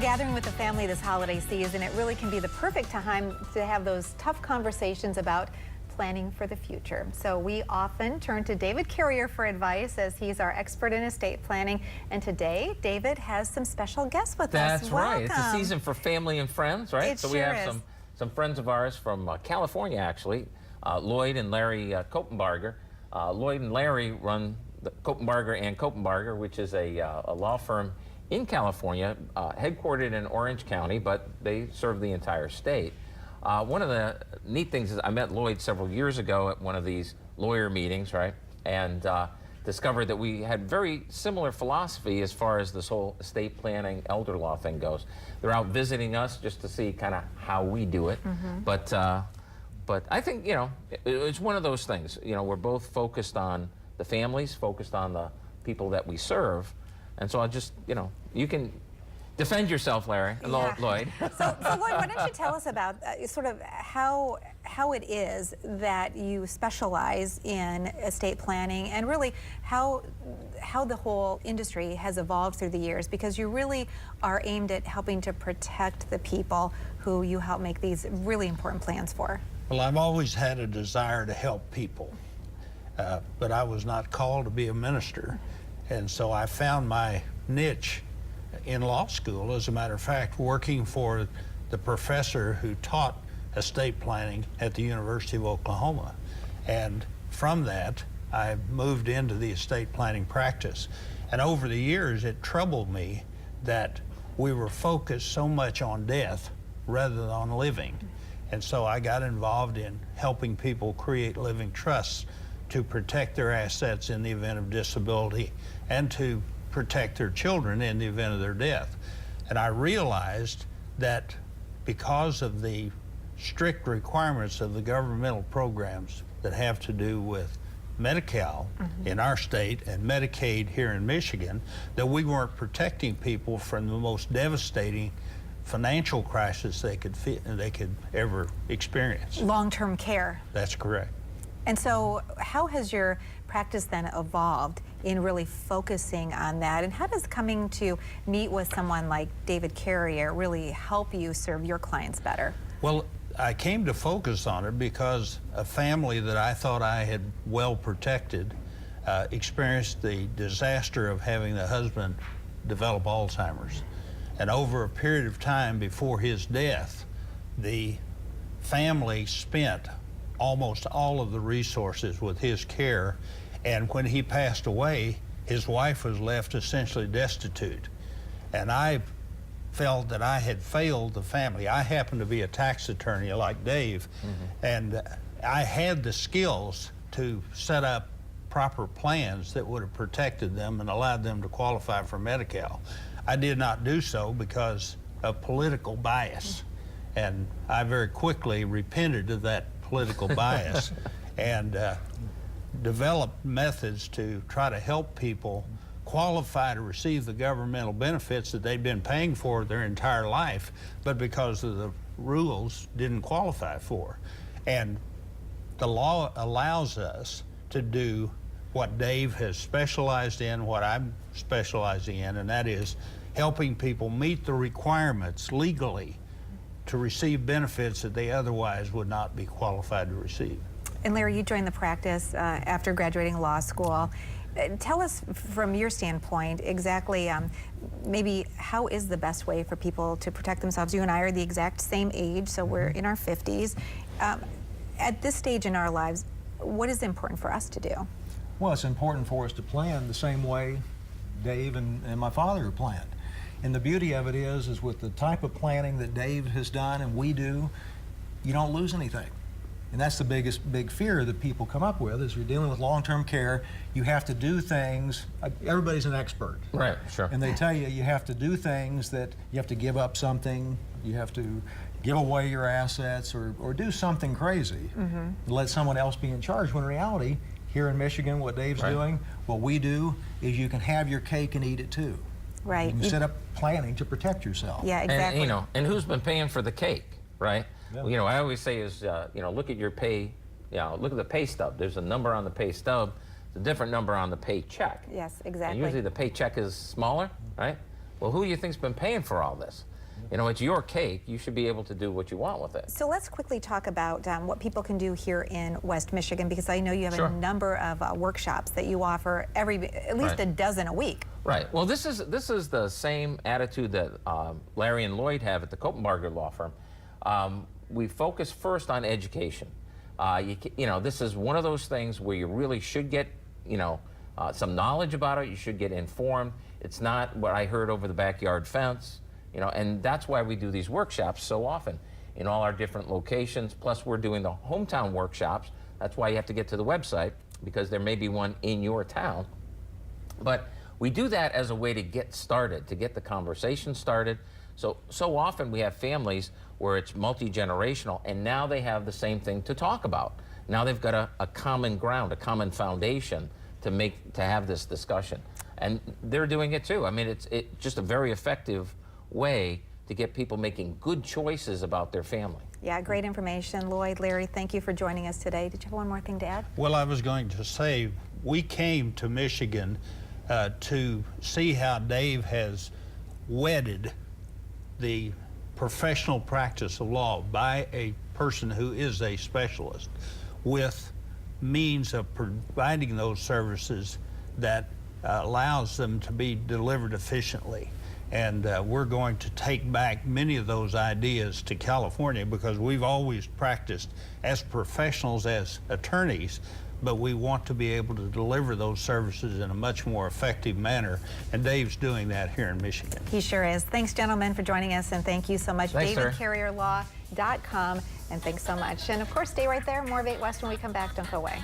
gathering with the family this holiday season, it really can be the perfect time to have those tough conversations about planning for the future. So we often turn to David Carrier for advice, as he's our expert in estate planning. And today, David has some special guests with us. That's right. It's a season for family and friends, right? So we have some friends of ours from California, actually, Lloyd and Larry Kopenbarger. Lloyd and Larry run the Kopenbarger and Kopenbarger, which is a law firm in California, headquartered in Orange County, but they serve the entire state. One of the neat things is I met Lloyd several years ago at one of these lawyer meetings, right? And discovered that we had very similar philosophy as far as this whole estate planning, elder law thing goes. They're out visiting us just to see kind of how we do it. But I think, you know, it's one of those things. You know, we're both focused on the families, focused on the people that we serve. And so I just, you know, you can defend yourself, Larry, Lloyd. So Lloyd, why don't you tell us about sort of how it is that you specialize in estate planning, and really how the whole industry has evolved through the years, because you really are aimed at helping to protect the people who you help make these really important plans for. Well, I've always had a desire to help people, but I was not called to be a minister. And so I found my niche in law school, as a matter of fact, working for the professor who taught estate planning at the University of Oklahoma. And from that, I moved into the estate planning practice. And over the years, it troubled me that we were focused so much on death rather than on living. And so I got involved in helping people create living trusts to protect their assets in the event of disability and to protect their children in the event of their death. And I realized that because of the strict requirements of the governmental programs that have to do with Medi-Cal in our state and Medicaid here in Michigan, that we weren't protecting people from the most devastating financial crisis they could ever experience. Long-term care. That's correct. And so how has your practice then evolved in really focusing on that? And how does coming to meet with someone like David Carrier really help you serve your clients better? Well, I came to focus on it because a family that I thought I had well protected experienced the disaster of having the husband develop Alzheimer's. And over a period of time before his death, the family spent almost all of the resources with his care, and when he passed away, his wife was left essentially destitute. And I felt that I had failed the family. I happened to be a tax attorney like Dave, and I had the skills to set up proper plans that would have protected them and allowed them to qualify for Medi-Cal. I did not do so because of political bias, and I very quickly repented of that political bias and developed methods to try to help people qualify to receive the governmental benefits that they've been paying for their entire life, but because of the rules didn't qualify for. And the law allows us to do what Dave has specialized in, what I'm specializing in, and that is helping people meet the requirements legally to receive benefits that they otherwise would not be qualified to receive. And Larry, you joined the practice after graduating law school. Tell us from your standpoint exactly maybe how is the best way for people to protect themselves? You and I are the exact same age, so we're in our 50s. At this stage in our lives, what is important for us to do? Well, it's important for us to plan the same way Dave and my father planned. And the beauty of it is with the type of planning that Dave has done and we do, you don't lose anything. And that's the big fear that people come up with, is you're dealing with long-term care, you have to do things, everybody's an expert. Right, sure. And they tell you you have to do things that you have to give up something, you have to give away your assets or do something crazy and let someone else be in charge, when in reality, here in Michigan, what Dave's doing, what we do is you can have your cake and eat it too. Right. You can set up planning to protect yourself. Yeah, exactly. And, you know, and who's been paying for the cake, right? Yeah. Well, you know, I always say is, you know, look at your pay, you know, look at the pay stub. There's a number on the pay stub, it's a different number on the paycheck. Yes, exactly. And usually the paycheck is smaller, right? Well, who do you think's been paying for all this? You know, it's your cake. You should be able to do what you want with it. So let's quickly talk about what people can do here in West Michigan, because I know you have Sure. a number of workshops that you offer at least Right. a dozen a week. Right. Well, this is the same attitude that Larry and Lloyd have at the Kopenbarger Law Firm. We focus first on education. You know, this is one of those things where you really should get, you know, some knowledge about it. You should get informed. It's not what I heard over the backyard fence, you know, and that's why we do these workshops so often in all our different locations. Plus, we're doing the hometown workshops. That's why you have to get to the website, because there may be one in your town. But we do that as a way to get started, to get the conversation started. So often we have families where it's multi-generational, and now they have the same thing to talk about. Now they've got a common ground, a common foundation to have this discussion. And they're doing it too. I mean, it's just a very effective way to get people making good choices about their family. Yeah, great information. Lloyd, Larry, thank you for joining us today. Did you have one more thing to add? Well, I was going to say, we came to Michigan to see how Dave has wedded the professional practice of law by a person who is a specialist with means of providing those services that allows them to be delivered efficiently. And we're going to take back many of those ideas to California, because we've always practiced as professionals, as attorneys, but we want to be able to deliver those services in a much more effective manner, and Dave's doing that here in Michigan. He sure is. Thanks, gentlemen, for joining us, and thank you so much. Thanks, sir. DavidCarrierLaw.com, and thanks so much. And of course, stay right there. More of 8 West when we come back. Don't go away.